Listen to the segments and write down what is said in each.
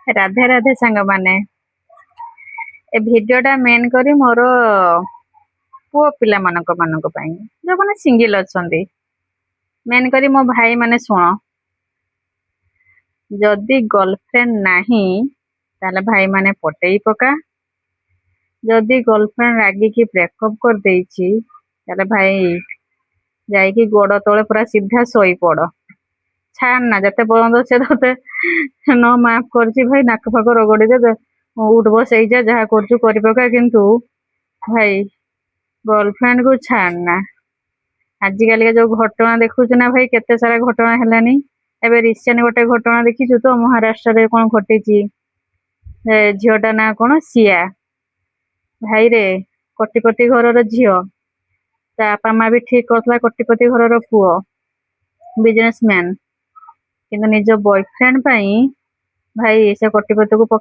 राधे राधे सांग माने ए भिडियोटा मेन करी मोर पुओ पिला मानक पई जो माने सिंगल अछंती मेन करी मो भाई माने सुनो जदि गर्लफ्रेंड नाही ताले भाई माने पटेई पका जदि गर्लफ्रेंड रागी की ब्रेकअप कर देइची ताले भाई जाइकी गोड़ तले पूरा सीधा सोई पड़ छाड़ ना जते पर्यंत से तते न माफ करची भाई नाक फाक रगड़ी दे उठ बस जा जहाँ करचु करि पका किंतु भाई गर्लफ्रेंड को छाड़ना आजिकल जो घटना देखुଛୁ ना भाई केते सारा घटना हेलानी एबे रिसेंट गोटे घटना देखिछु तो महाराष्ट्र रे कोन घटिची झियोटा ना कोन सिया भाई रे कोटिपति घर रो झियो ता बापा माँ भी ठीक करथला कोटिपति घर रो पुओ बिजनेसमैन किंतु निज बॉयफ्रेंड पाई भाई से कोटिपति को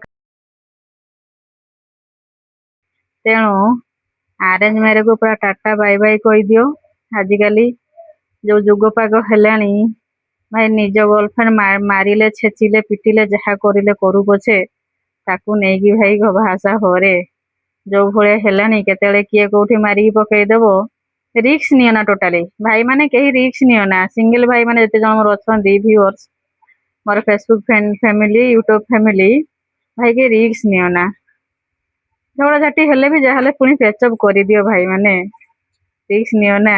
तेणु आरेंज मैरेज को पूरा टाटा बाय बाय कही दियो आजिकली जो जुग पाग हेलानी भाई निज गर्लफ्रेंड मारिले छेचिले पिटिले जहा करिले करू पछे ताकू नेकी भाई भाषा होरे जो भले हेलानी केतेले किए कोठी मारी पकई देबो रिक्स नियो ना टोटाली भाई माने कहीं रिक्स नियो ना सिंगल भाई माने जते जन मोर अछंती व्यूअर्स मोर फेसबुक फैमिली यूट्यूब फैमिली भाई के रिक्स नियो ना झगड़ा झाटी हेले भी जहाले पुणी पेचअप कर दियो भाई माने रिक्स नियो ना।